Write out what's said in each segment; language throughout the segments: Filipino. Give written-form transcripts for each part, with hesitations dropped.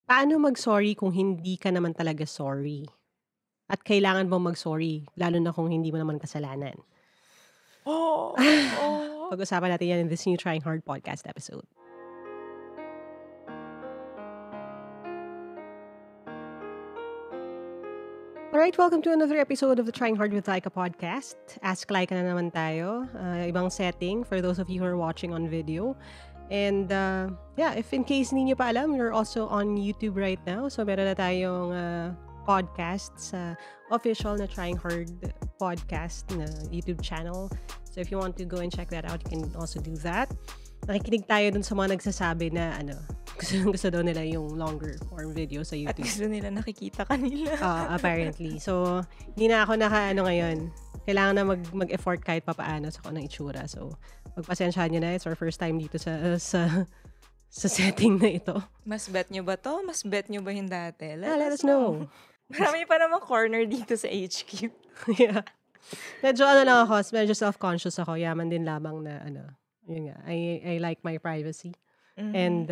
Paano mag-sorry kung hindi ka naman talaga sorry? At kailangan bang mag-sorry lalo na kung hindi mo naman kasalanan? Oo. Pag-usapan natin yan in this new Trying Hard podcast episode. Alright, welcome to another episode of the Trying Hard with Laika podcast. Ask Laika na naman tayo. Ibang setting for those of you who are watching on video. And yeah, if in case hindi nyo pa alam, we're also on YouTube right now. So meron na tayong podcast sa official na Trying Hard podcast na YouTube channel. So if you want to go and check that out, you can also do that. Nakikinig tayo dun sa mga nagsasabi na gusto daw nila yung longer form video sa At YouTube. gusto nila nakikita kanila. Apparently. So, hindi na ako ngayon. Kailangan na mag-effort kahit papaano sa kung anong itsura. So, magpasensyahan nyo na. It's our first time dito sa setting na ito. Mas bet nyo ba to? Mas bet nyo ba yung dati? Let us know. Marami pa namang corner dito sa HQ. Yeah. Medyo medyo self-conscious ako. Yaman din lamang na yun nga. I like my privacy. Mm-hmm. And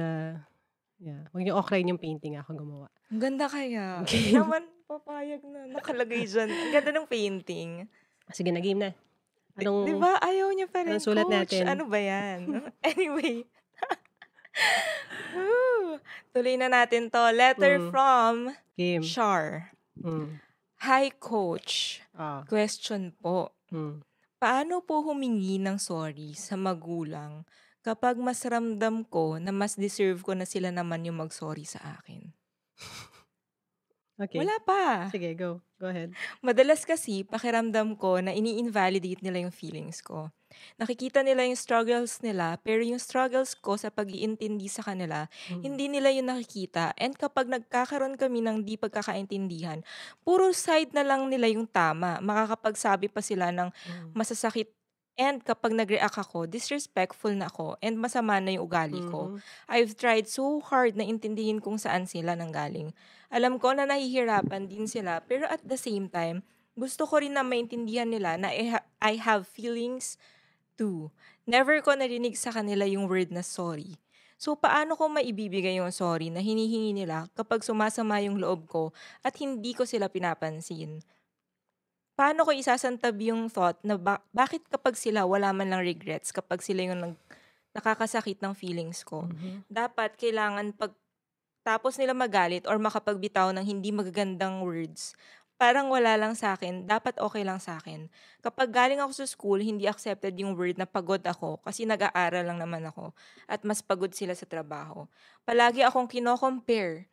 yeah, huwag niyo okrayin yung painting ako gumawa. Ang ganda kaya. Hindi naman papayag na nakalagay dyan. Ang ganda ng painting. Sige na, game na. Diba? Ayaw niya pa rin, anong sulat coach. natin? Ano ba yan? Anyway. Tuloy na natin to. Letter from Game. Char. Hi, coach. Question po. Paano po humingi ng sorry sa magulang kapag mas ramdam ko na mas deserve ko na sila naman yung mag-sorry sa akin? Okay. Wala pa. Sige, go. Go ahead. Madalas kasi, pakiramdam ko na ini-invalidate nila yung feelings ko. Nakikita nila yung struggles nila, pero yung struggles ko sa pag-iintindi sa kanila, hindi nila yung nakikita. And kapag nagkakaroon kami ng di pagkakaintindihan, puro side na lang nila yung tama. Makakapagsabi pa sila ng masasakit. And kapag nag-react ako, disrespectful na ako and masama na yung ugali ko. I've tried so hard na intindihin kung saan sila nanggaling. Alam ko na nahihirapan din sila, pero at the same time, gusto ko rin na maintindihan nila na I have feelings too. Never ko narinig sa kanila yung word na sorry. So, paano ko maibibigay yung sorry na hinihingi nila kapag sumasama yung loob ko at hindi ko sila pinapansin? Paano ko isasantab yung thought na bakit kapag sila wala man lang regrets, kapag sila yung nakakasakit ng feelings ko? Dapat kailangan pag tapos nila magalit or makapagbitaw ng hindi magagandang words, parang wala lang sa akin, dapat okay lang sa akin. Kapag galing ako sa school, hindi accepted yung word na pagod ako kasi nag-aaral lang naman ako at mas pagod sila sa trabaho. Palagi akong kino-compare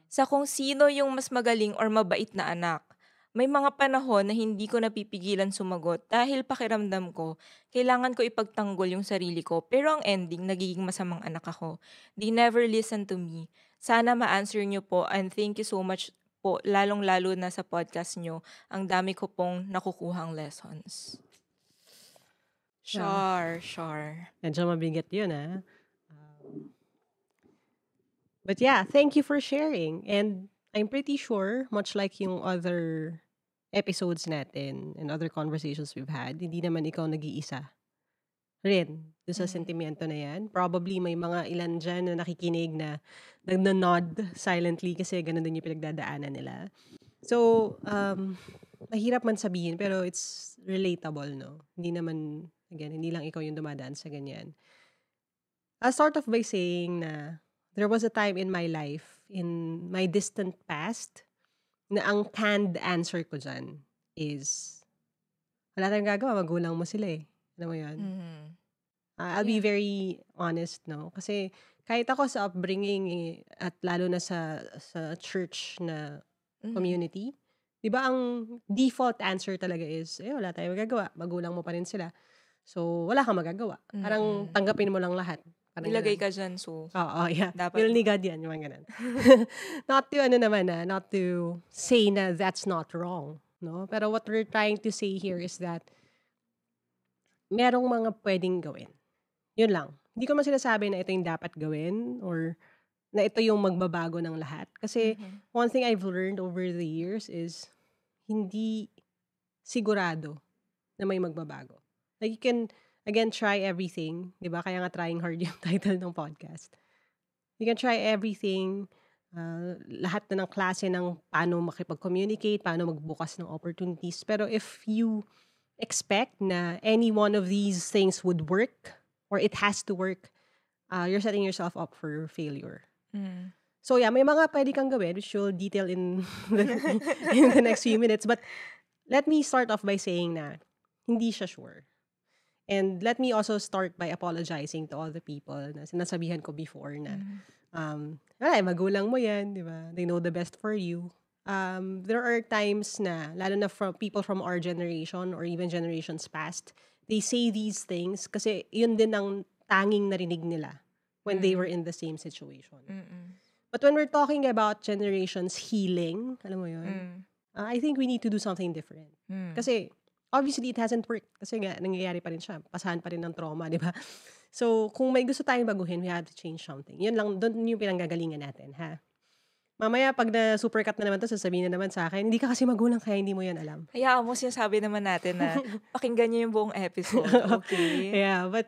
sa kung sino yung mas magaling or mabait na anak. May mga panahon na hindi ko napipigilan sumagot dahil pakiramdam ko, kailangan ko ipagtanggol yung sarili ko, pero ang ending, nagiging masamang anak ako. They never listen to me. Sana ma-answer nyo po and thank you so much po, lalong-lalo na sa podcast nyo. Ang dami ko pong nakukuhang lessons. Sure. Medyo mabigat yun, but yeah, thank you for sharing. And I'm pretty sure, much like yung other episodes natin and other conversations we've had, hindi naman ikaw nag-iisa rin doon sa sentimento na yan. Probably may mga ilan dyan na nakikinig na nag-nod silently kasi ganun din yung pinagdadaanan nila. So, mahirap man sabihin pero it's relatable, no? Hindi naman, again, hindi lang ikaw yung dumadaan sa ganyan. I'll start off by saying na there was a time in my life, in my distant past, na ang canned answer ko dyan is, wala tayong gagawa, magulang mo sila eh. Alam mo yan? I'll be very honest, no? Kasi kahit ako sa upbringing at lalo na sa church na community, di ba ang default answer talaga is, wala tayong magagawa, magulang mo pa rin sila. So, wala kang magagawa. Parang tanggapin mo lang lahat. Ilagay ka dyan, so. Yeah. Dapat. Will ni God yan, yung mga ganun. Not to say na that's not wrong. No? Pero what we're trying to say here is that merong mga pwedeng gawin. Yun lang. Hindi ko man sinasabi na ito yung dapat gawin or na ito yung magbabago ng lahat. Kasi one thing I've learned over the years is hindi sigurado na may magbabago. Like you can, again, try everything. Diba? Kaya nga trying hard yung title ng podcast. You can try everything lahat na ng klase ng paano makipag-communicate, paano magbukas ng opportunities. Pero if you expect na any one of these things would work or it has to work, you're setting yourself up for failure. So yeah, may mga pwede kang gawin which you'll detail in in the next few minutes. But let me start off by saying na hindi siya sure. And let me also start by apologizing to all the people na sinasabihan ko before na magulang mo yan, di ba? They know the best for you. There are times na, lalo na from people from our generation or even generations past, they say these things kasi yun din ang tanging narinig nila when they were in the same situation. But when we're talking about generations healing, alam mo yun, I think we need to do something different. Kasi, obviously, it hasn't worked. Kasi nga, nangyayari pa rin siya. Pasahan pa rin ng trauma, di ba? So, kung may gusto tayong baguhin, we have to change something. Yun lang, doon yung pinanggagalingan natin, ha? Mamaya, pag na supercut na naman to, sasabihin na naman sa akin, hindi ka kasi magulang, kaya hindi mo yan alam. Hayaan mo, sinasabi naman natin na pakinggan niyo yung buong episode, okay? Yeah, but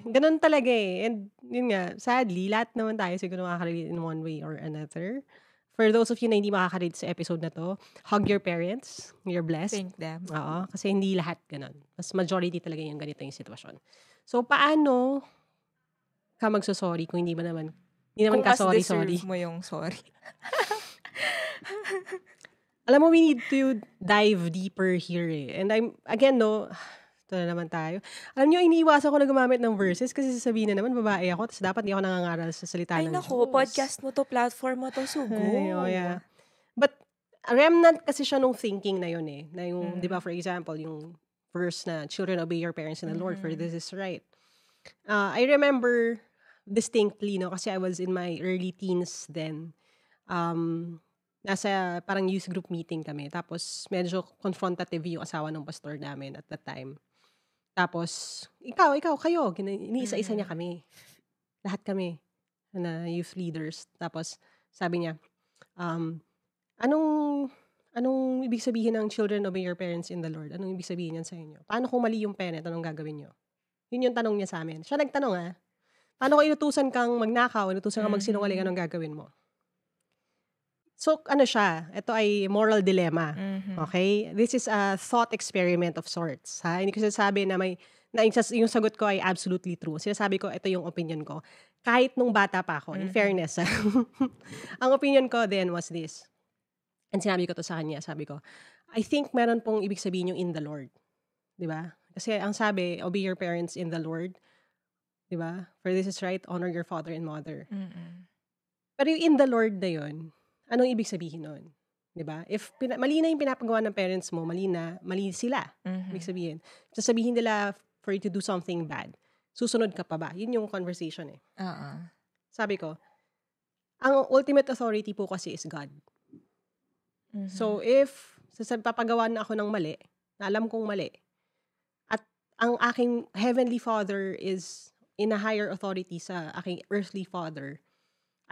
ganun talaga eh. And yun nga, sadly, lahat naman tayo siguro makakarelate in one way or another. For those of you na hindi makakarelate sa episode na to, hug your parents. You're blessed. Thank them. Oo, kasi hindi lahat ganun. Mas majority talaga yung ganito yung sitwasyon. So, paano ka magsasorry kung hindi naman ka sorry. Kung mas deserve mo yung sorry. Alam mo, we need to dive deeper here eh. And again, ito na naman tayo. Alam nyo, iniiwasan ko na gumamit ng verses kasi sasabihin na naman, babae ako, tapos dapat hindi ako nangangaral sa salita ng Diyos. Ay naku, podcast mo to, platform mo to, sugo. Yeah. But, remnant kasi siya nung thinking na yun eh. Na yung, di ba, for example, yung verse na, children, obey your parents in the Lord, for this is right. I remember distinctly, kasi I was in my early teens then. Nasa parang youth group meeting kami. Tapos, medyo confrontative yung asawa ng pastor namin at that time. Tapos, kayo, iniisa-isa niya kami. Lahat kami na youth leaders. Tapos, sabi niya, anong ibig sabihin ng children obey your parents in the Lord? Anong ibig sabihin yan sa inyo? Paano kung mali yung parent? Anong gagawin nyo? Yun yung tanong niya sa amin. Siya nagtanong paano kung inutusan kang magnakaw, inutusan kang magsinungaling, anong gagawin mo? So, siya? Ito ay moral dilemma. Okay? This is a thought experiment of sorts. Ha? Hindi ko sinasabi na yung sagot ko ay absolutely true. Sinasabi ko, ito yung opinion ko. Kahit nung bata pa ako, in fairness. Ang opinion ko then was this. And sinabi ko to sa kanya, sabi ko, I think meron pong ibig sabihin yung in the Lord. Diba? Kasi ang sabi, obey your parents in the Lord. Diba? For this is right, honor your father and mother. Pero yung in the Lord na yun, anong ibig sabihin nun? Diba? If mali na yung pinapagawa ng parents mo, mali sila. Ibig sabihin. Sasabihin nila for you to do something bad. Susunod ka pa ba? Yun yung conversation eh. Sabi ko, ang ultimate authority po kasi is God. So if papagawa na ako ng mali, na alam kong mali, at ang aking heavenly father is in a higher authority sa aking earthly father,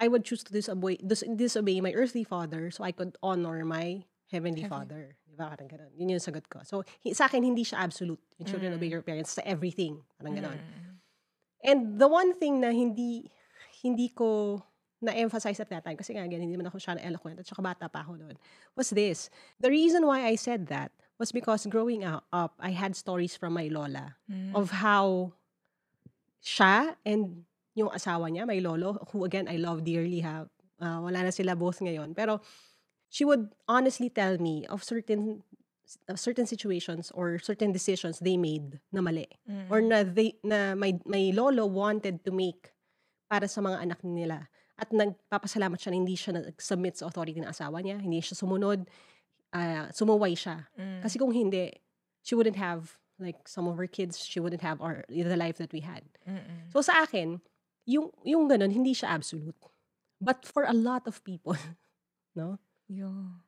I would choose to disobey my earthly father so I could honor my heavenly father. Diba? Parang ganun. Yun yung sagot ko. So, sa akin, hindi siya absolute. Yung children obey your parents sa everything. Parang ganun. And the one thing na hindi ko na-emphasize at that time, kasi nga, hindi naman ako siya na-eloquent at saka bata pa ako doon, was this. The reason why I said that was because growing up, I had stories from my lola of how siya and yung asawa niya, my lolo, who again, I love dearly wala na sila both ngayon. Pero, she would honestly tell me of certain situations or certain decisions they made na mali. Or na my lolo wanted to make para sa mga anak nila. At nagpapasalamat siya na hindi siya nag-submit sa authority ng asawa niya, hindi siya sumunod, sumuway siya. Kasi kung hindi, she wouldn't have, like some of her kids, she wouldn't have the life that we had. So sa akin, yung ganun, hindi siya absolute. But for a lot of people, no? Yeah.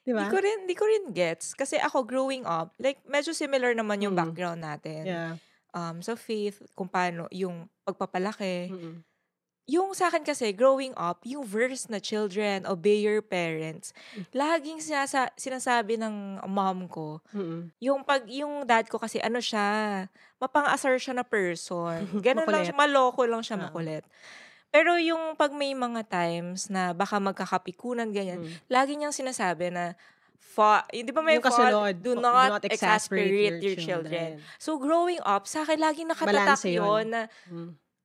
Diba? Di ko rin gets. Kasi ako growing up, like medyo similar naman yung background natin. Yeah. Sa faith, kung paano, yung pagpapalaki. Yung sa akin kasi, growing up, yung verse na children, obey your parents, laging sinasabi ng mom ko, yung dad ko kasi, siya, mapang-asar siya na person. Ganun lang siya, maloko lang siya, makulit. Pero yung 'pag may mga times na baka magkakapikunan, ganyan, lagi niyang sinasabi na, di ba may Yung kasunod, do do not not exasperate exasperate your your children. children. So, growing up, sa'kin laging nakatatak Balanse yun yun. na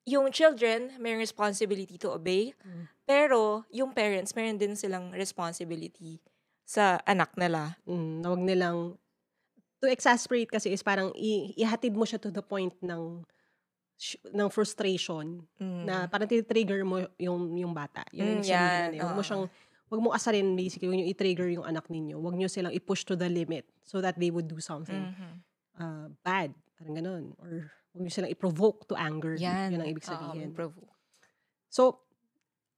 yung children may responsibility to obey, pero yung parents meron din silang responsibility sa anak nila. Na wag nilang to exasperate kasi is parang ihatid mo siya to the point ng frustration na parang trigger mo yung bata. Yun ang ibig sabihin nun eh. Wag mo asarin basically when you i-trigger yung anak ninyo. Wag nyo silang i-push to the limit so that they would do something bad. Parang ganun. Or wag nyo silang i-provoke to anger. Yun ang ibig sabihin. So,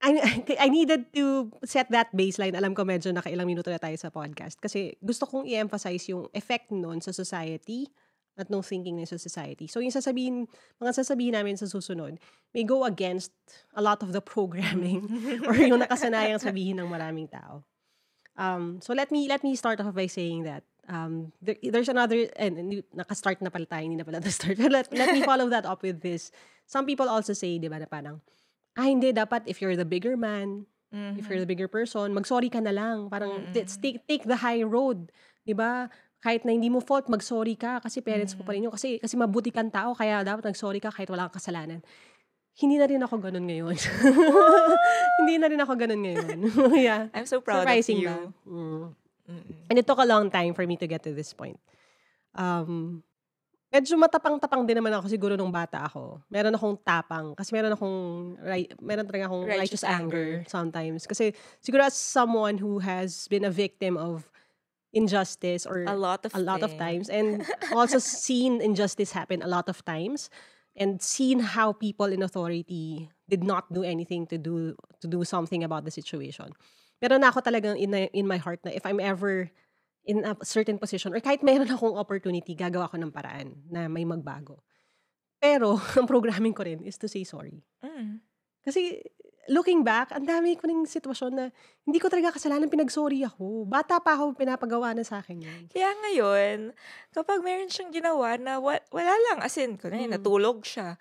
I needed to set that baseline. Alam ko medyo nakailang minuto na tayo sa podcast. Kasi gusto kong i-emphasize yung effect nun sa society at nung thinking na sa society. So, yung mga sasabihin namin sa susunod may go against a lot of the programming or yung nakasanayang sabihin ng maraming tao. So, let me start off by saying that there's another, and naka-start na pala tayo, hindi na pala na-start. Let me follow that up with this. Some people also say, di ba, na parang, hindi, dapat if you're the bigger man, if you're the bigger person, mag-sorry ka na lang. Parang, take the high road. Di ba? Kahit na hindi mo fault, mag-sorry ka kasi parents mo pa rin yun. Kasi mabuti kang tao, kaya dapat mag-sorry ka kahit wala kang kasalanan. Hindi na rin ako ganun ngayon. Hindi na rin ako ganun ngayon. Yeah. I'm so proud Surprising of you. And it took a long time for me to get to this point. Medyo matapang-tapang din naman ako siguro nung bata ako. Meron akong tapang. Kasi meron talaga akong righteous anger sometimes. Kasi siguro as someone who has been a victim of injustice or a lot of times and also seen injustice happen a lot of times and seen how people in authority did not do anything to do something about the situation. Pero na ako talagang in my heart na if I'm ever in a certain position or kahit mayroon akong opportunity, gagawa ko ng paraan na may magbago. Pero ang programming ko rin is to say sorry. Kasi looking back, ang dami ko ng sitwasyon na hindi ko talaga kasalanan, pinag-sorry ako. Bata pa ako, pinapagawa na sa akin yun. Kaya ngayon, kapag meron siyang ginawa na wala lang, as in, natulog siya,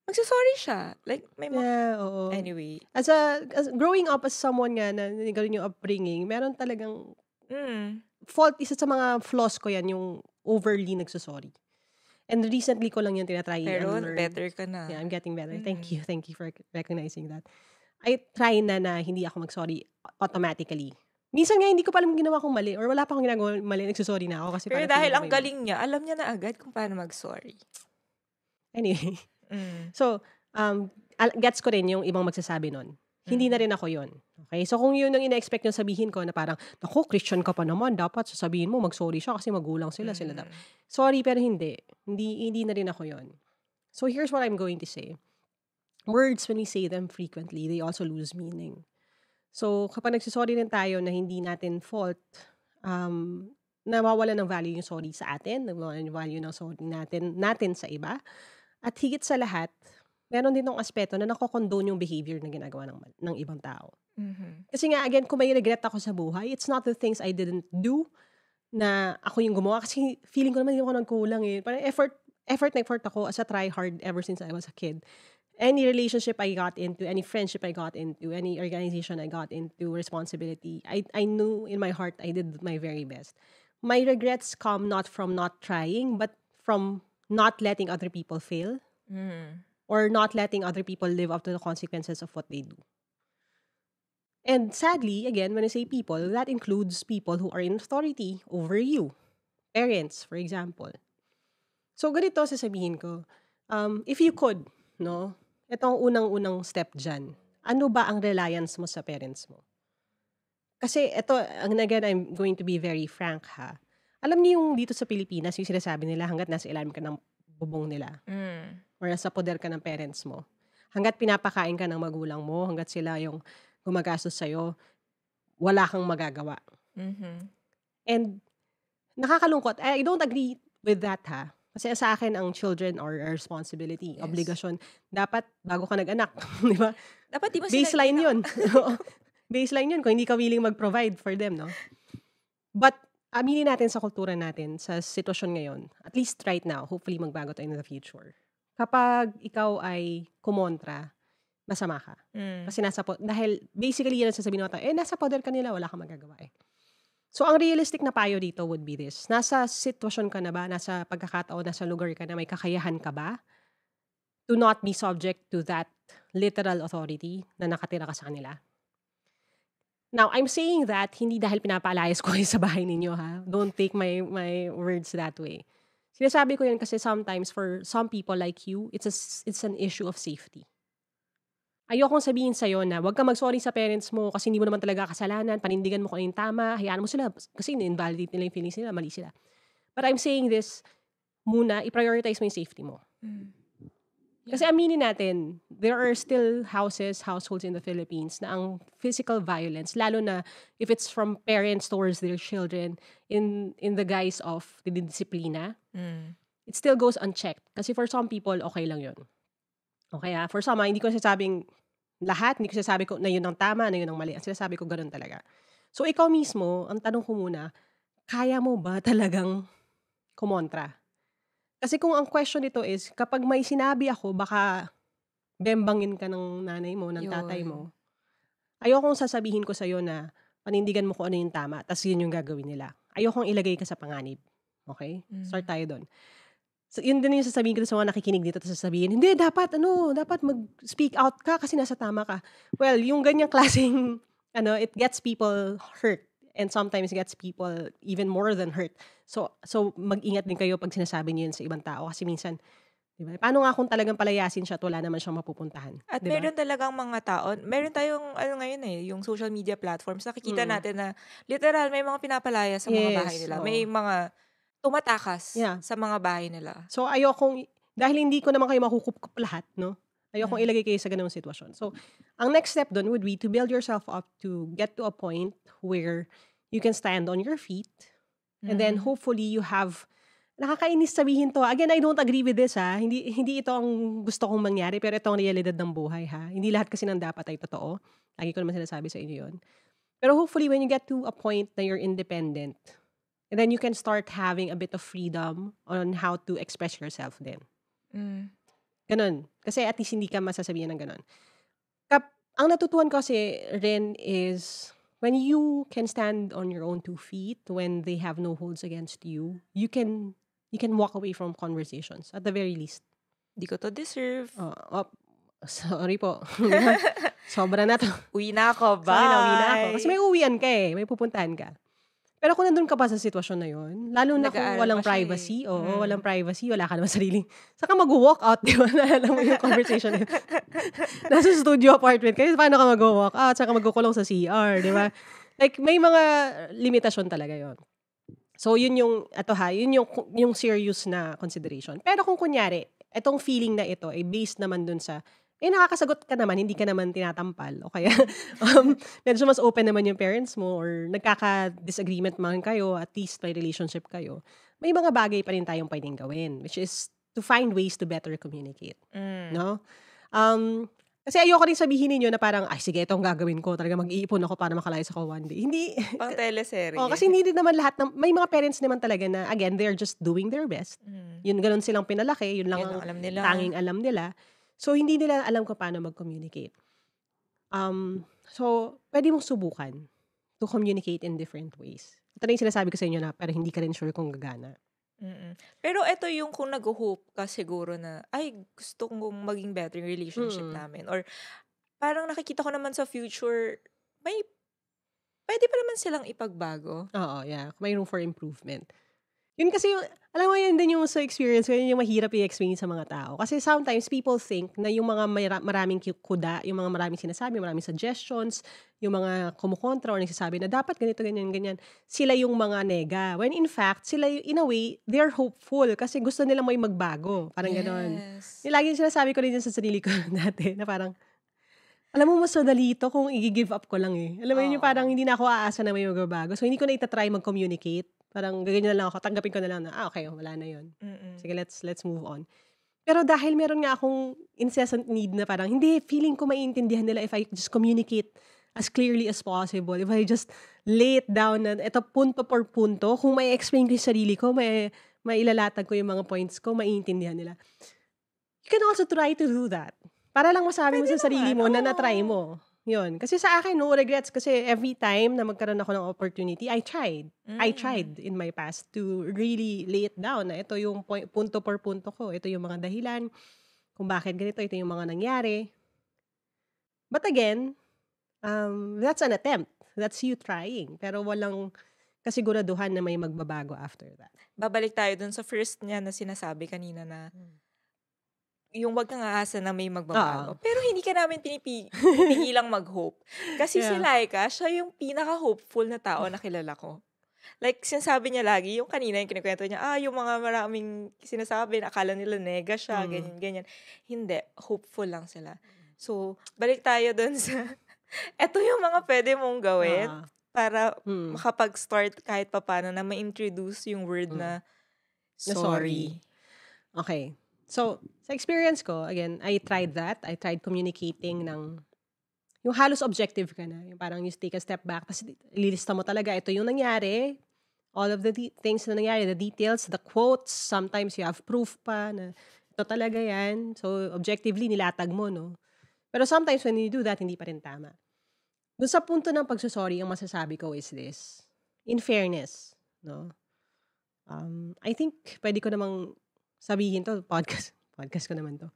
magsasorry siya. Like, oo. Anyway. As growing up as someone nga na ganun yung upbringing, meron talagang fault, isa sa mga flaws ko yan, yung overly nagsasorry. And recently ko lang yung tinatry. Pero better ka na. Yeah, I'm getting better. Thank you for recognizing that. I try na hindi ako mag-sorry automatically. Minsan nga, hindi ko pa alam ginawa kong mali or wala pa akong ginagawa mali, nagsusorry na ako. Kasi pero dahil ang galing niya, alam niya na agad kung paano mag-sorry. Anyway. So, gets ko rin yung ibang magsasabi nun. Hindi na rin ako yun. Okay? So, kung yun ang ina-expect yung sabihin ko na parang, naku, Christian ka pa naman, dapat sasabihin mo, mag-sorry siya kasi magulang sila. Sorry, pero hindi. Hindi na rin ako yun. So, here's what I'm going to say. Words, when we say them frequently, they also lose meaning. So, kapag nagsisorry rin tayo na hindi natin fault, nawawala ng value yung sorry sa atin, nawawala ng value ng sorry natin sa iba. At higit sa lahat, meron din ng aspeto na nakokondone yung behavior na ginagawa ng ibang tao. Kasi nga, again, kung may regret ako sa buhay, it's not the things I didn't do na ako yung gumawa. Kasi feeling ko naman hindi ako nagkulang eh. Parang effort ako as a try hard ever since I was a kid. Any relationship I got into, any friendship I got into, any organization I got into, responsibility, I knew in my heart I did my very best. My regrets come not from not trying, but from not letting other people fail. Or not letting other people live up to the consequences of what they do. And sadly, again, when I say people, that includes people who are in authority over you. Parents, for example. So, ganito sasabihin ko. If you could, no? Ito ang unang step dyan. Ano ba ang reliance mo sa parents mo? Kasi ito, again, I'm going to be very frank ha. Alam niyo yung dito sa Pilipinas, yung sinasabi nila hanggat nasa ilalim ka ng bubong nila. Or nasa poder ka ng parents mo. Hanggat pinapakain ka ng magulang mo, hanggat sila yung gumagastos sa'yo, wala kang magagawa. And nakakalungkot. I don't agree with that ha. Kasi sa akin, ang children are a responsibility, obligasyon. Dapat, bago ka nag-anak, di ba? Dapat di mo baseline yun. Baseline yun kung hindi ka willing mag-provide for them, no? But, aminin natin sa kultura natin, sa sitwasyon ngayon, at least right now, hopefully magbago tayo in the future. Kapag ikaw ay kumontra, masama ka. Mm. Kasi dahil basically yan ang sasabihin mo, nasa poder ka nila, wala kang magagawa eh. So, ang realistic na payo dito would be this. Nasa sitwasyon ka na ba? Nasa pagkakataon, nasa lugar ka na may kakayahan ka ba to not be subject to that literal authority na nakatira ka sa kanila? Now, I'm saying that hindi dahil pinapalayas ko kayo sa bahay ninyo, ha? Don't take my words that way. Sinasabi ko yan kasi sometimes for some people like you, it's an issue of safety. Ayokong sabihin sa'yo na wag ka mag-sorry sa parents mo kasi hindi mo naman talaga kasalanan, panindigan mo kung ano yung tama, hayaan mo sila kasi invalidate nila yung feelings nila, mali sila. But I'm saying this, muna, i-prioritize mo yung safety mo. Kasi aminin natin, there are still households in the Philippines na ang physical violence, lalo na if it's from parents towards their children in the guise of disiplina, it still goes unchecked. Kasi for some people, okay lang yun. Okay for some, hindi ko sinasabing lahat, hindi ko sinasabi ko na yun ang tama, na yun ang mali. Ang sinasabi ko ganun talaga. So ikaw mismo, ang tanong ko muna, kaya mo ba talagang kumontra? Kasi kung ang question nito is, kapag may sinabi ako, baka bembangin ka ng nanay mo, ng tatay mo. Ayokong sasabihin ko sa'yo na panindigan mo kung ano yung tama, tas yun yung gagawin nila. Ayokong ilagay ka sa panganib. Okay? Start tayo doon. So, yun din yung sasabihin ko sa mga nakikinig dito, tas sasabihin, hindi, dapat mag-speak out ka kasi nasa tama ka. Well, yung ganyang klaseng, it gets people hurt. And sometimes gets people even more than hurt. So mag-ingat din kayo pag sinasabi niyo yun sa ibang tao. Kasi minsan, di ba? Paano nga kung talagang palayasin siya at wala naman siyang mapupuntahan? At diba? meron talagang mga tao, meron tayong, ngayon yung social media platforms, nakikita natin na, literal, may mga pinapalaya sa mga bahay nila. May mga tumatakas sa mga bahay nila. So dahil hindi ko naman kayo makukup lahat, no? Ayokong ilagay kayo sa ganung sitwasyon. So, ang next step dun would be to build yourself up to get to a point where you can stand on your feet. And then, hopefully, you have, nakakainis sabihin to. Again, I don't agree with this, ha. Hindi ito ang gusto kong mangyari, pero ito ang realidad ng buhay, ha. Hindi lahat kasi ng dapat ay totoo. Lagi ko naman sinasabi sa inyo yun. Pero hopefully, when you get to a point na you're independent, and then you can start having a bit of freedom on how to express yourself then. Ganon. Kasi at least hindi ka masasabihan ng ganon. Ang natutuhan ko kasi rin is when you can stand on your own 2 feet, when they have no holds against you, you can walk away from conversations at the very least. Di ko to deserve. Sorry po. Sobra na to. Uwi na ako. Bye. Sorry na, uwi na ako. Kasi may uwian ka eh. May pupuntahan ka. Pero kung nandun ka pa sa sitwasyon na yun, lalo na kung walang privacy, walang privacy, wala ka naman sarili. Saka mag-walk out, di ba? Alam mo yung conversation na nasa studio apartment kayo, paano ka mag-walk out? Saka magkukulong sa CR, di ba? Like, may mga limitasyon talaga yon. So, yun yung serious na consideration. Pero kung kunyari, itong feeling na ito ay based naman dun sa nakakasagot ka naman, hindi ka naman tinatampal. O kaya, medyo mas open naman yung parents mo or nagkaka-disagreement man kayo, at least may relationship kayo. May mga bagay pa rin tayong pwedeng gawin, which is to find ways to better communicate. No? Kasi ayoko rin sabihin ninyo na parang, ay sige, itong gagawin ko. Talaga mag-iipon ako para makalayas ako one day. Hindi. Pang teleserye. Kasi hindi din naman lahat may mga parents naman talaga na, again, they're just doing their best. Yun, ganun silang pinalaki. Yun lang ang alam nila. Tanging alam nila. So, hindi nila alam kung paano mag-communicate. So, pwede mong subukan to communicate in different ways. Ito na yung sinasabi ko sa inyo na, pero hindi ka rin sure kung gagana. Pero ito yung kung nag-hope ka siguro na, ay, gusto kong maging better yung relationship namin. Or, parang nakikita ko naman sa future, pwede pa naman silang ipagbago. Oo, yeah. May room for improvement. Yun kasi yung, alam mo yun din yung sa experience ko, yun yung mahirap i-explain sa mga tao. Kasi sometimes people think na yung mga maraming kuda, yung mga maraming sinasabi, maraming suggestions, yung mga kumukontra or nagsasabi na dapat ganito, ganyan, ganyan, sila yung mga nega. When in fact, sila in a way, they're hopeful kasi gusto nila may magbago. Parang ganon. Yung lagi sinasabi ko rin yun sa sarili ko dati na parang, alam mo, mas madali ito kung i-give up ko lang eh. Alam mo yun yung parang hindi na ako aasa na may magbabago. So hindi ko na itatry mag-communicate. Parang gaganyan na lang ako, tanggapin ko na lang na, okay, wala na yun. Sige, let's move on. Pero dahil meron nga akong incessant need na parang, hindi, feeling ko maiintindihan nila if I just communicate as clearly as possible. If I just lay it down na ito punto por punto, kung may explain ko yung sarili ko, may ilalatag ko yung mga points ko, maiintindihan nila. You can also try to do that. Para lang masabi mo Pwede sa sarili mo naman, na oo. na-try mo. Yun. Kasi sa akin, no regrets. Kasi every time na magkaroon ako ng opportunity, I tried. I tried in my past to really lay it down na ito yung punto per punto ko. Ito yung mga dahilan kung bakit ganito. Ito yung mga nangyari. But again, that's an attempt. That's you trying. Pero walang kasiguraduhan na may magbabago after that. Babalik tayo dun sa first niya na sinasabi kanina na yung wag kang aasa na may magbabago. Oo. Pero hindi ka namin pinipigilang mag-hope. Kasi si Yeah. Laika, siya yung pinaka-hopeful na tao na kilala ko. Like, sinasabi niya lagi, yung kanina yung kinikwento niya, yung mga maraming sinasabi, na akala nila nega siya, ganyan. Hindi, hopeful lang sila. So, balik tayo dun sa, eto yung mga pwede mong gawin para makapag-start kahit papano na ma-introduce yung word na sorry. Okay. So, sa experience ko, again, I tried that. I tried communicating ng, yung halos objective ka na. Yung parang you take a step back, tapos ililista mo talaga, ito yung nangyari, all of the things na nangyari, the details, the quotes, sometimes you have proof pa na ito talaga yan. So, objectively, nilatag mo, no? Pero sometimes when you do that, hindi pa rin tama. Doon sa punto ng pagsusorry, ang masasabi ko is this. In fairness, no? I think pwede ko namang sabihin to, podcast ko naman to,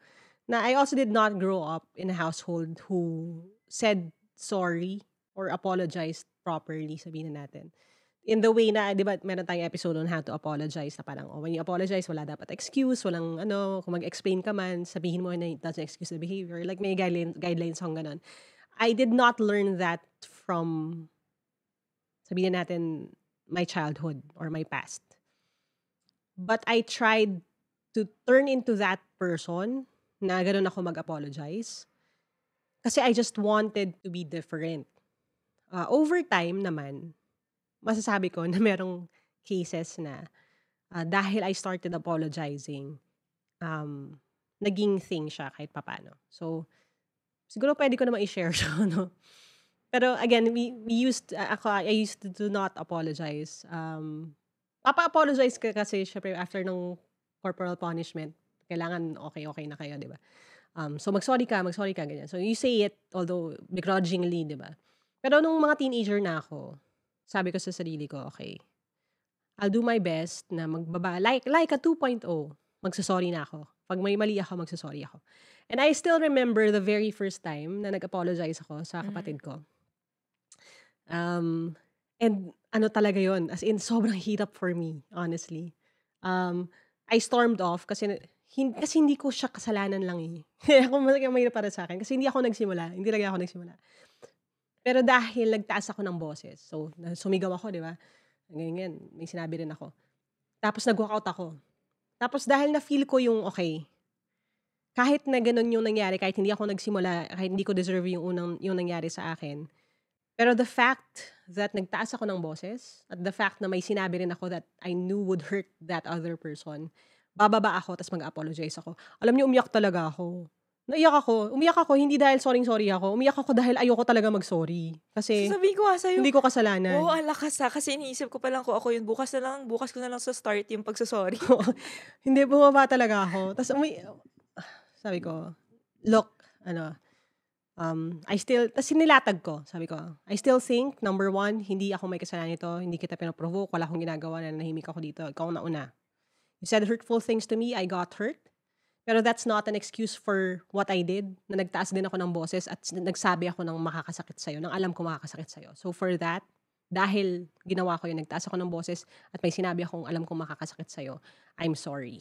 na I also did not grow up in a household who said sorry or apologized properly, sabihin na natin. In the way na, di ba, meron tayong episode on how to apologize na parang, when you apologize, wala dapat excuse, walang kung mag-explain ka man, sabihin mo na it doesn't excuse the behavior. Like may guidelines kung ganon. I did not learn that from, sabihin natin, my childhood or my past. But I tried to turn into that person na ganun ako mag-apologize. Kasi I just wanted to be different. Over time naman, masasabi ko na merong cases na dahil I started apologizing, naging thing siya kahit papano. So, siguro pwede ko naman i-share siya, no? Pero again, I used to do not apologize. Papa-apologize ka kasi syempre after ng corporal punishment, kailangan okay na kayo, di ba? So mag-sorry ka, ganyan. So you say it, although begrudgingly, di ba? Pero nung mga teenager na ako, sabi ko sa sarili ko, okay, I'll do my best na magbaba, like a 2.0, magsasorry na ako. Pag may mali ako, magsasorry ako. And I still remember the very first time na nag-apologize ako sa kapatid ko. And talaga yon, as in sobrang hirap for me, honestly. I stormed off kasi hindi ko siya kasalanan lang eh. Kaya kung mahirap para sa akin kasi hindi talaga ako nagsimula. Pero dahil nagtaas ako ng boses, so sumigaw ako, di ba? Ganyan, may sinabi rin ako. Tapos nag-walkout ako. Tapos dahil na-feel ko yung okay, kahit na ganun yung nangyari, kahit hindi ako nagsimula, kahit hindi ko deserve yung nangyari sa akin, pero the fact that nagtaas ako ng boses at the fact na may sinabi rin ako that I knew would hurt that other person, bababa ako tapos mag-apologize ako. Alam niyo, umiyak talaga ako. Umiyak ako, hindi dahil sorry ako. Umiyak ako dahil ayoko talaga mag-sorry. Kasi sasabihin ko sa'yo, hindi ko kasalanan. ang lakas kasi iniisip ko pa lang ako yun, bukas ko na lang sa start yung pagsasorry. Hindi, bumaba talaga ako. Tapos sabi ko, look, tas nilatag ko, sabi ko, I still think, number one, hindi ako may kasalanan nito, hindi kita pinaprovoke, wala akong ginagawa na nahimik ako dito, ikaw na una. You said hurtful things to me, I got hurt, pero that's not an excuse for what I did, na nagtaas din ako ng boses at nagsabi ako ng makakasakit sa'yo, ng alam ko makakasakit sa'yo. So for that, dahil ginawa ko yun, nagtaas ako ng boses at may sinabi akong alam ko makakasakit sa'yo, I'm sorry.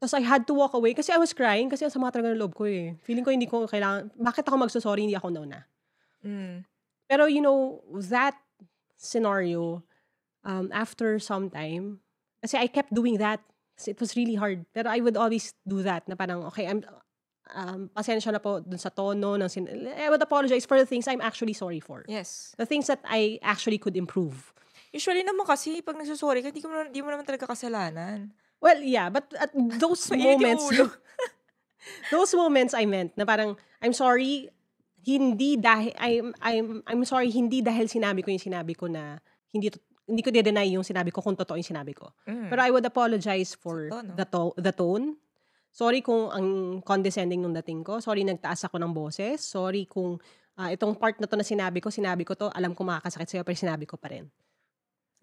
Tapos I had to walk away kasi I was crying kasi ang sama talaga ng loob ko eh. Feeling ko hindi ko kailangan, bakit ako magsasorry, hindi ako nauna. Pero that scenario, after some time, kasi I kept doing that, kasi it was really hard. Pero I would always do that, na parang, okay, pasensya na po dun sa tono, I would apologize for the things I'm actually sorry for. Yes. The things that I actually could improve. Usually naman kasi, pag nagsasorry ka, di mo naman talaga kasalanan. Well, yeah, but at those moments, those moments I meant na parang I'm sorry, hindi dahil I'm sorry hindi dahil sinabi ko yung sinabi ko na hindi ko de-deny yung sinabi ko kung totoo yung sinabi ko. Pero I would apologize for the tone. Sorry kung ang condescending nung dating ko. Sorry nagtaas ako ng boses. Sorry kung itong part na to na sinabi ko to, alam ko makakasakit sa'yo, pero sinabi ko pa rin.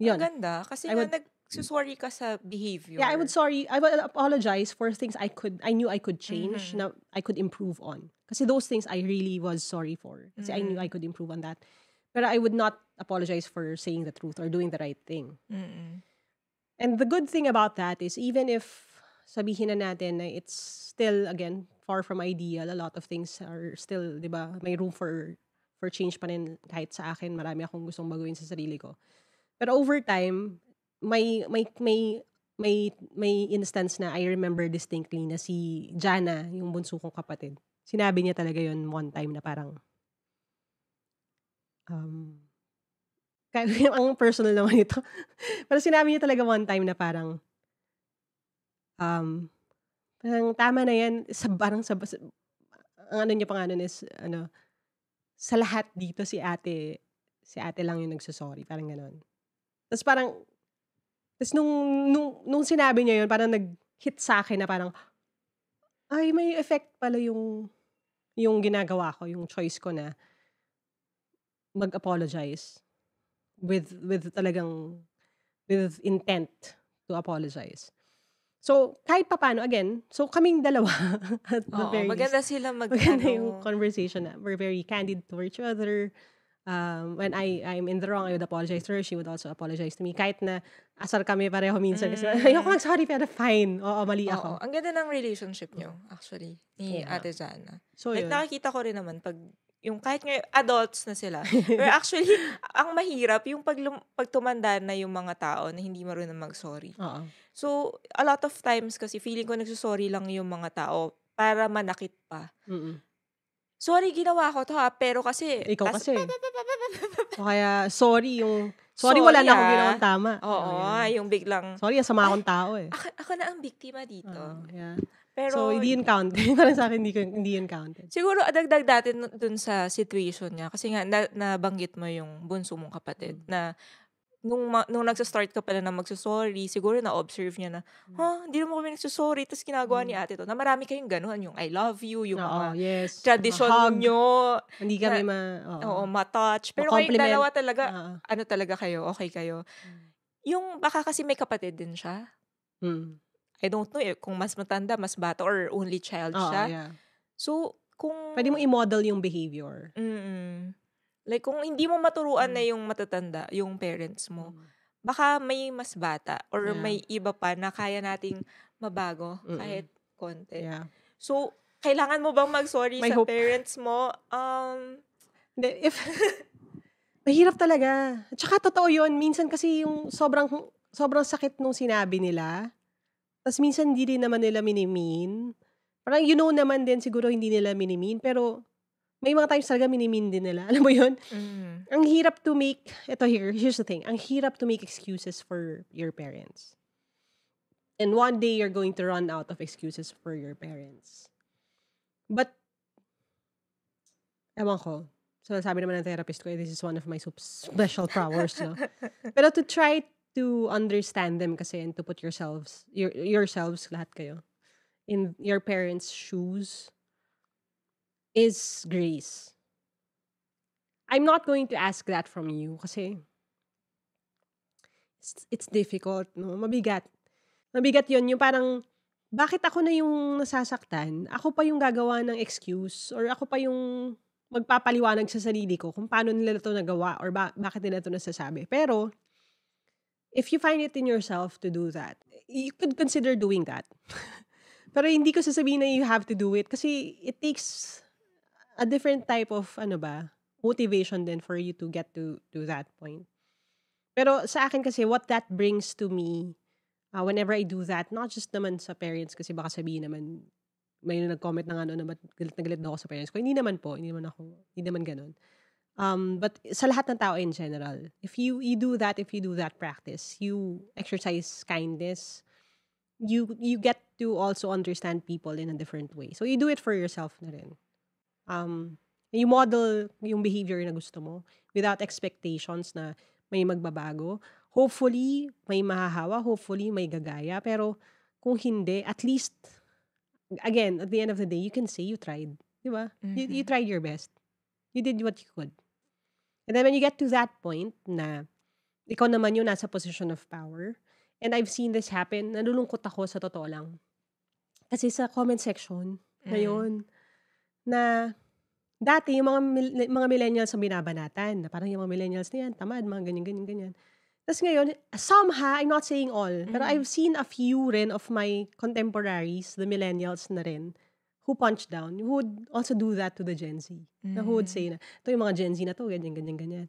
Ang Yun. ganda. Kasi I nga, would, nagsusorry ka sa yeah, I would apologize for things I knew I could change, Mhm. na I could improve on. Kasi those things I really was sorry for. Kasi I knew I Mm. could improve on that. Pero I would not apologize for saying the truth or doing the right thing. Mm. And the good thing about that is even if sabihin na natin na it's still, again, far from ideal, a lot of things are still, di ba, may room for change pa rin kahit sa akin. Marami akong gustong baguhin sa sarili ko. Pero over time, may instance na I remember distinctly na si Jana, yung bunso kong kapatid. Sinabi niya talaga yun one time na parang, ang personal naman ito. Pero sinabi niya talaga one time na parang, parang tama na yan, ang ano niya pa nga nun is, sa lahat dito si ate lang yung nagsusorry, parang ganon. Tapos parang, nung sinabi niya yun, parang nag-hit sa akin na parang, ay, may effect pala yung ginagawa ko, yung choice ko na mag-apologize with talagang, with intent to apologize. So, kahit papaano, again, so kaming dalawa, at the Oo, very least, maganda sila maganda yung mag-ano. conversation na we're very candid towards each other. When I'm in the wrong, I would apologize to her. She would also apologize to me. Kahit na asar kami pareho minsan kasi ayoko Mm. sorry, pero fine. Oo, mali Oo, ako. ang ganda ng relationship nyo, actually, ni Yeah. Ate Jana. So, Like, yun. nakikita ko rin naman pag, yung kahit nga adults na sila. Pero actually, ang mahirap, yung pag tumanda na yung mga tao na hindi marunong mag-sorry. Oo. So, a lot of times kasi feeling ko nagsusorry lang yung mga tao para manakit pa. Mm. Sorry, ginawa ko to ha, pero kasi, Ikaw kasi. O kaya, sorry, sorry, wala na akong ginawang tama. Oo, yung biglang, Sorry, sama akong tao eh. ako na ang biktima dito. Yeah. Pero, So, hindi yun count. Parang sa akin, hindi yun counted. siguro, adagdag natin dun sa situation niya. Kasi nga, nabanggit mo yung bunso mong kapatid na nung nagsa-start ka pala na magsusorry, siguro na-observe niya na, hindi naman kami nagsusorry, tapos ginagawa ni ate to. Na marami kayong gano'n, yung I love you, yung mga yes. tradisyon Hug. nyo. Hindi kami ma-touch. Pero kayong compliment. dalawa talaga, ano talaga kayo, okay kayo. Yung baka kasi may kapatid din siya. I don't know kung mas matanda, mas bata, or only child siya. Yeah. So, kung pwede mo i-model yung behavior. Like, kung hindi mo maturuan na yung matatanda, yung parents mo, baka may mas bata or may iba pa na kaya nating mabago kahit konti. Yeah. So, kailangan mo bang mag-sorry May sa hope. parents mo? If mahirap talaga. Tsaka totoo yun. Minsan kasi yung sobrang sakit nung sinabi nila. Tapos minsan hindi rin naman nila minimean. Parang naman din siguro hindi nila minimean. Pero may mga times talaga minimean din nila. Alam mo yun? Ang hirap to make, here's the thing. Ang hirap to make excuses for your parents. And one day you're going to run out of excuses for your parents. But, ewan ko. So, sabi naman ng therapist ko, this is one of my special powers, no? Pero to try to understand them kasi and to put yourselves, lahat kayo, in your parents' shoes is grace. I'm not going to ask that from you kasi it's difficult, no? Mabigat. Mabigat yun. Yung parang, bakit ako na yung nasasaktan? Ako pa yung gagawa ng excuse or ako pa yung magpapaliwanag sa sarili ko kung paano nila ito nagawa or bakit nila ito nasasabi. Pero, if you find it in yourself to do that, you could consider doing that. Pero hindi ko sasabihin na you have to do it kasi it takes a different type of, motivation then for you to get to that point. Pero sa akin kasi, what that brings to me, whenever I do that, not just naman sa parents kasi baka sabihin naman, may nag-comment na na galit na galit na ako sa parents ko. Hindi naman po. Hindi naman ganun. But sa lahat ng tao in general, if you do that practice, you exercise kindness, you get to also understand people in a different way. So you do it for yourself na rin. You model yung behavior na gusto mo without expectations na may magbabago. Hopefully, may mahahawa. Hopefully, may gagaya. Pero kung hindi, at least again, at the end of the day, you can say you tried. Di ba? You Mhm. tried your best. You did what you could. And then when you get to that point na ikaw naman yung nasa position of power, and I've seen this happen, nalulungkot ako sa totoo lang. Kasi sa comment section, Mm. ngayon, na dati yung mga millennials ang binabanatan, na parang yung mga millennials na yan, tamad, mga ganyan, ganyan, ganyan. Tapos ngayon, somehow, I'm not saying all, pero Mm. I've seen a few rin of my contemporaries, the millennials na rin, who punch down, who would also do that to the Gen Z. Na who would say na, ito yung mga Gen Z na to, ganyan, ganyan, ganyan.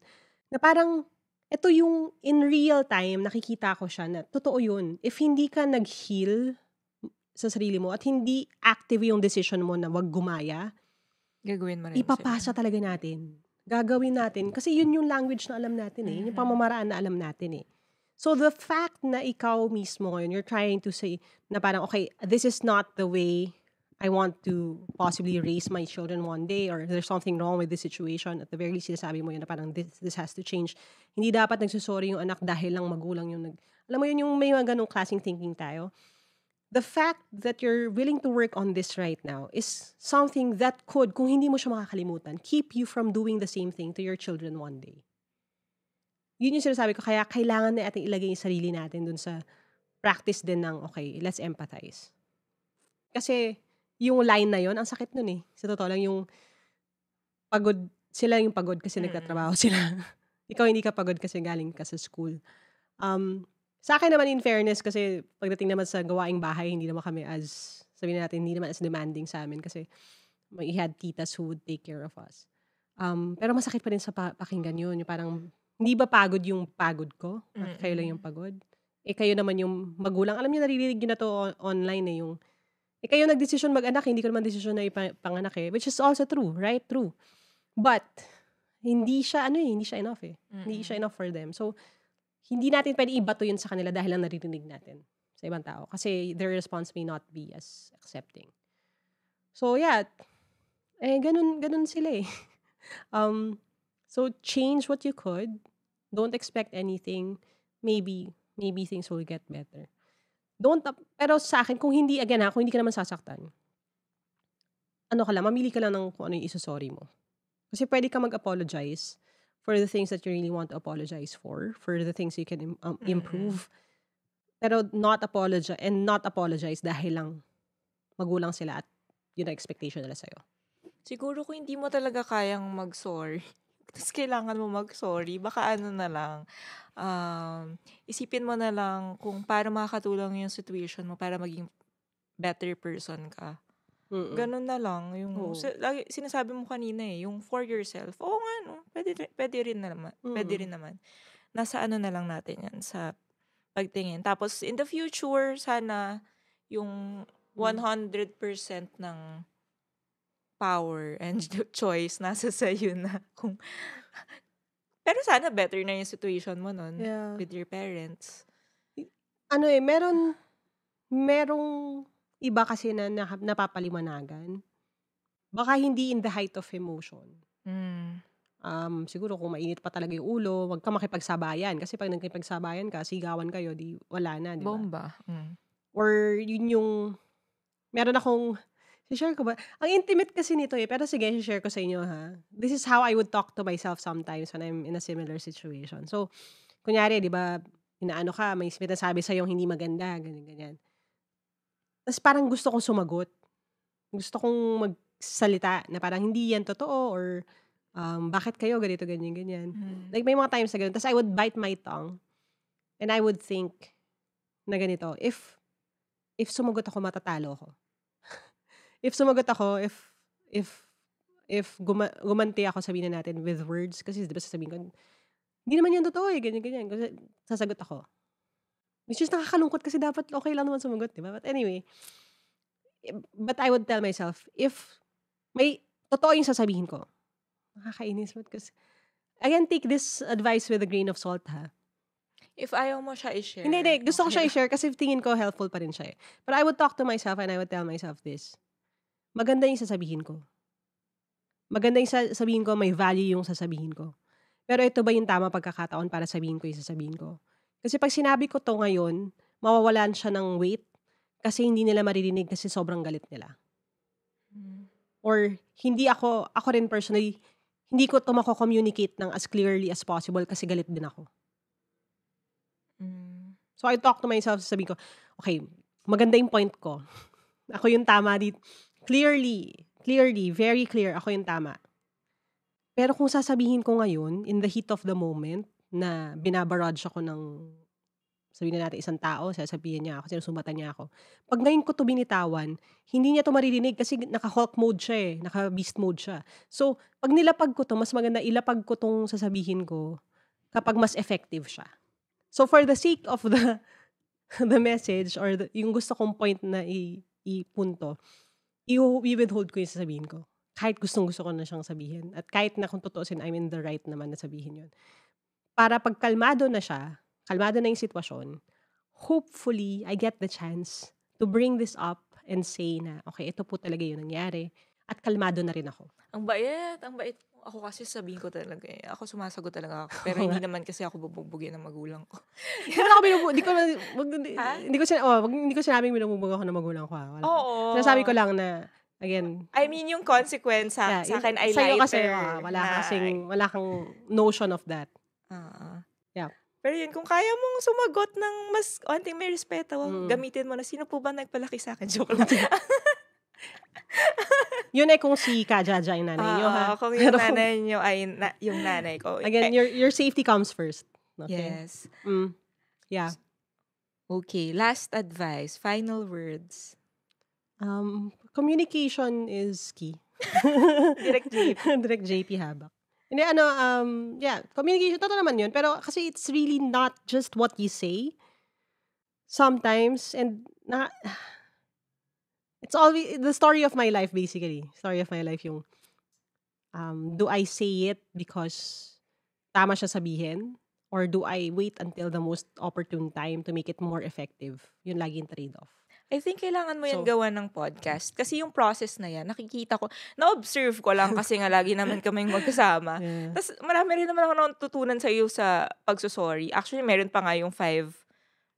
Na parang, ito yung in real time, nakikita ko siya na, totoo yun. If hindi ka nag-heal sa sarili mo at hindi active yung decision mo na wag gumaya, Gagawin mo rin ipapasa sila. talaga natin. Gagawin natin. Kasi yun yung language na alam natin eh. Yun yung pamamaraan na alam natin eh. So the fact na ikaw mismo ngayon, you're trying to say na parang, okay, this is not the way I want to possibly raise my children one day, or there's something wrong with this situation. At the very least, sinasabi mo yun na parang this has to change. Hindi dapat nagsusorry yung anak dahil lang magulang yung alam mo yun, yung may mga ganong klaseng thinking tayo. The fact that you're willing to work on this right now is something that could, kung hindi mo siya makakalimutan, keep you from doing the same thing to your children one day. Yun yung sinasabi ko, kaya kailangan na natin ilagay yung sarili natin dun sa practice din ng, okay, let's empathize. Kasi, yung line na yon ang sakit nun eh. Sa totoo lang, yung pagod, sila yung pagod kasi nagtatrabaho sila. Ikaw hindi ka pagod kasi galing ka sa school. Sa akin naman, in fairness, kasi pagdating naman sa gawaing bahay, hindi naman kami as, sabihin natin, hindi naman as demanding sa amin kasi we had titas who would take care of us. Pero masakit pa rin sa pakinggan yun. Yung parang, hindi ba pagod yung pagod ko? Kayo lang yung pagod? Eh, kayo naman yung magulang. Alam niyo, naririnig nyo na to online eh, yung, kayo nagdesisyon mag-anak, hindi ko naman desisyon na ipanganak eh. Which is also true, right? True. But, hindi siya enough eh. Hindi siya enough for them. So, hindi natin pwede ibato yun sa kanila dahil lang naririnig natin sa ibang tao. Kasi their response may not be as accepting. So, yeah. Ganun sila eh. So, change what you could. Don't expect anything. Maybe things will get better. Pero sa akin, kung hindi ka naman sasaktan, mamili ka lang ng kung ano yung isa-sorry mo. Kasi pwede ka mag-apologize for the things that you really want to apologize for the things you can improve. Pero not apologize dahil lang magulang sila at yun ang expectation nila sa'yo. Siguro kung hindi mo talaga kayang mag-sorry, tapos kailangan mo mag-sorry, baka na lang, isipin mo na lang kung paano makakatulong yung situation mo para maging better person ka. Ganun na lang. Yung, lagi, sinasabi mo kanina yung for yourself. Oo nga, no? Pwede rin naman. Pwede rin naman. Nasa na lang natin yan sa pagtingin. Tapos, in the future, sana yung 100% ng power and choice nasa sa'yo na. Pero sana better na yung situation mo nun with your parents. Merong iba kasi na napapaliwanagan. Baka hindi in the height of emotion. Siguro kung mainit pa talaga yung ulo, wag ka makipagsabayan. Kasi pag nagkipagsabayan ka, sigawan kayo, di wala na, di ba? Bomba. Or yun yung, meron akong, share ko ba? Ang intimate kasi nito eh, pero sige, share ko sa inyo ha. This is how I would talk to myself sometimes when I'm in a similar situation. So, kunyari, di ba, inaano ka, may sinasabi sa'yo hindi maganda, ganyan. Tapos parang gusto kong sumagot. Gusto kong magsalita na parang hindi yan totoo or bakit kayo ganito, ganyan. Like may mga times na ganun. Tapos I would bite my tongue and I would think na ganito, if sumagot ako, matatalo ako. If sumagot ako, if gumanti ako, sabihin na natin with words, kasi diba sasabihin ko, hindi naman yan totoo eh, ganyan. Kasi sasagot ako. Which is nakakalungkot kasi dapat okay lang naman sumagot, diba? But anyway, but I would tell myself, if may totoo yung sasabihin ko, nakakainis. Because, again, take this advice with a grain of salt, ha? If ayaw mo siya i-share. Hindi. Gusto ko siya i-share kasi tingin ko helpful pa rin siya eh. But I would talk to myself and I would tell myself this. Maganda yung sasabihin ko. Maganda yung sasabihin ko, may value yung sasabihin ko. Pero ito ba yung tama pagkakataon para sabihin ko yung sasabihin ko? Kasi pag sinabi ko to ngayon, mawawalan siya ng weight kasi hindi nila maririnig kasi sobrang galit nila. Mm. Or hindi ako rin personally, hindi ko to mako-communicate ng as clearly as possible kasi galit din ako. Mm. So I talk to myself, sabi ko, okay, maganda yung point ko. Ako yung tama dito. Clearly, very clear, ako yung tama. Pero kung sasabihin ko ngayon, in the heat of the moment, na binabarrage ako ng, sabihin na natin, isang tao, sasabihin niya ako, sinusumbatan niya ako. Pag ngayon ko to binitawan, hindi niya to maririnig kasi naka-Hulk mode siya eh, naka-beast mode siya. So, pag nilapag ko to, mas maganda ilapag ko tong sasabihin ko kapag mas effective siya. So, for the sake of the message or yung gusto kong point na ipunto, i-withhold ko yung sasabihin ko. Kahit gustong-gusto ko na siyang sabihin. At kahit na kung totoosin, I'm in the right naman na sabihin yun. Para pag kalmado na siya, kalmado na yung sitwasyon, hopefully, I get the chance to bring this up and say na, okay, ito po talaga yung nangyari. At kalmado na rin ako. Ang bait. Ako kasi sabihin ko talaga eh. Ako sumasagot talaga ako. Pero hindi naman kasi ako bubugbugin ng magulang ko. Hindi ko sinabing binubugbog ako ng magulang ko. Oo. Sinasabi ko lang na, again, I mean, yung consequence sa akin ay sa'yo lighter. kasi, wala kang notion of that. Yeah. Pero yun, kung kaya mong sumagot ng mas onting may respeto, gamitin mo na, sino po ba nagpalaki sa akin? Joke lang. Yun ay kung si Kajaja yung nanay nyo, ha? Kung yung nanay nyo ay yung nanay ko. Again, your safety comes first. Okay? Yes. Yeah. Okay, last advice, final words. Communication is key. Direct JP Habak. Hindi, communication, totoo naman yun. Pero kasi it's really not just what you say. Sometimes, and it's always the story of my life, basically. Story of my life yung, do I say it because tama siya sabihin? Or do I wait until the most opportune time to make it more effective? Yun lagi yung trade-off. I think kailangan mo yan gawa ng podcast. Kasi yung process na yan, nakikita ko, na-observe ko lang kasi nga lagi naman kaming magkasama. Yeah. Tapos marami rin naman ako natutunan sa iyo sa pagsusorry. Actually, meron pa nga yung 5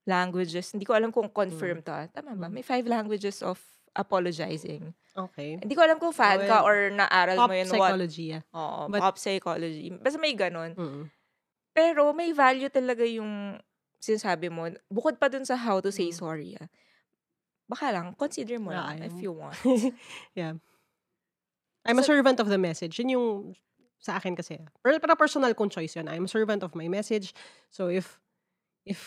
languages. Hindi ko alam kung confirm to. Tama ba? May 5 languages of apologizing. Okay. Hindi ko alam kung fan ka or naaral mo yun. Pop psychology, yeah. Oo, pop psychology. Basta may ganun. Pero may value talaga yung sinasabi mo. Bukod pa dun sa how to say sorry. Baka lang, consider mo lang if you want. Yeah. I'm a servant of the message. Yun yung sa akin kasi. Pero personal kong choice yun. I'm a servant of my message. So if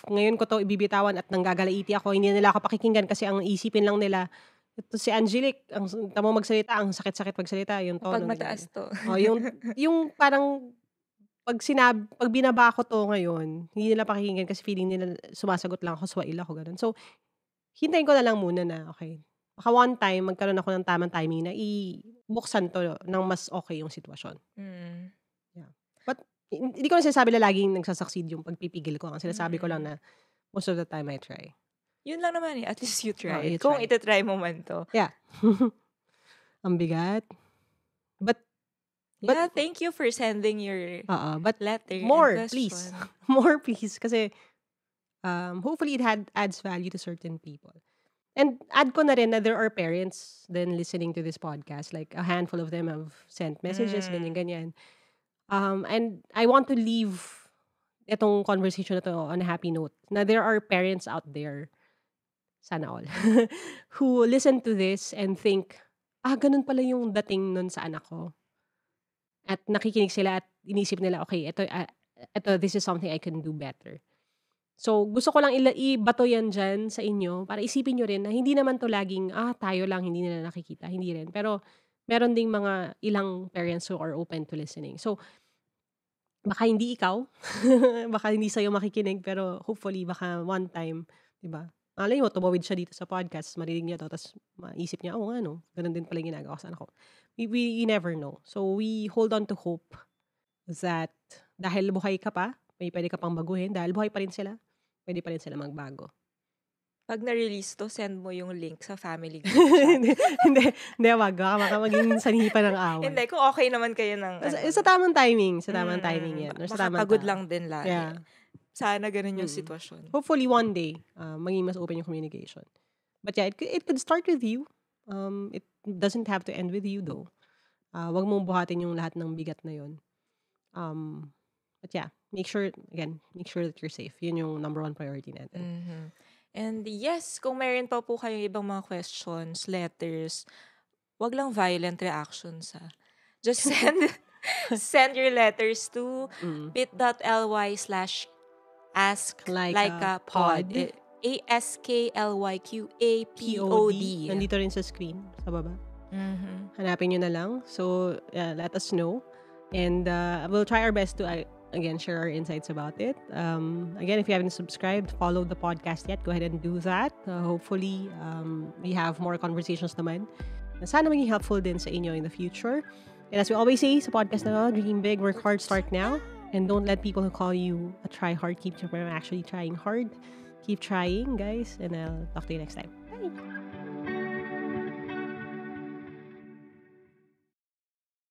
ngayon ko to ibibitawan at nanggagalaiti ako, hindi nila ako pakikinggan kasi ang isipin lang nila, ito si Angelique, ang tamo magsalita, ang sakit-sakit magsalita, yung tono. Pag mataas to. Yung parang pag binaba ko to ngayon, hindi nila pakikinggan kasi feeling nila sumasagot lang ako, swail ako, ganun. So, hintayin ko na lang muna na, okay, baka one time, magkaroon ako ng tamang timing na ibuksan to ng mas okay yung sitwasyon. Yeah. But, hindi ko na sinasabi na laging nagsasucceed yung pagpipigil ko. Ang sinasabi ko lang na, most of the time I try. Yun lang naman at least you try. You Kung try. itatry mo man to. Yeah. Ang bigat. But, yeah, thank you for sending your but letter. More, please. More, please. Kasi, hopefully it adds value to certain people. And add ko na rin na there are parents then listening to this podcast. Like, a handful of them have sent messages, ganyan-ganyan. And I want to leave itong conversation na to on a happy note. Na there are parents out there, sana all, who listen to this and think, ganun pala yung dating nun sa anak ko. At nakikinig sila at inisip nila, okay, ito, this is something I can do better. So, gusto ko lang ibato yan dyan sa inyo para isipin nyo rin na hindi naman to laging, tayo lang, hindi nila nakikita. Hindi rin. Pero, meron ding mga ilang parents who are open to listening. So, baka hindi ikaw, baka hindi sa'yo makikinig, pero hopefully, baka one time, diba? Alay mo, tumawid siya dito sa podcast, marinig niya to, tapos maisip niya, ganun din pala yung ginagawa sa anak ko. We never know. So, we hold on to hope that dahil buhay ka pa, may pwede ka pang baguhin, dahil buhay pa rin sila, pwede pa rin sila magbago. Pag na-release to, send mo yung link sa family group chat. Hindi, wag. Baka maging sanhi pa ng away. Hindi, kung okay naman kayo ng... Sa tamang timing. Sa tamang timing yan. Baka pagod lang din lagi. Yeah. Sana ganun yung sitwasyon. Hopefully one day, maging mas open yung communication. But yeah, it could start with you. It doesn't have to end with you though. Wag mong buhatin yung lahat ng bigat na yun. But yeah, make sure that you're safe. Yun yung number one priority natin. Mhm. And yes, kung meron pa po kayong ibang mga questions, letters, wag lang violent reactions ha. Just send your letters to bit.ly/asklycapod. ASKLYQAPOD. Nandito rin sa screen, sa baba. Hanapin nyo na lang. So, let us know. And we'll try our best to, again, share our insights about it. Again, if you haven't subscribed, follow the podcast yet, go ahead and do that. Hopefully, we have more conversations naman. Sana maging helpful din sa inyo in the future. And as we always say sa podcast na, dream big, work hard, start now. And don't let people who call you a try hard keep you from actually trying hard. Keep trying, guys. And I'll talk to you next time. Bye!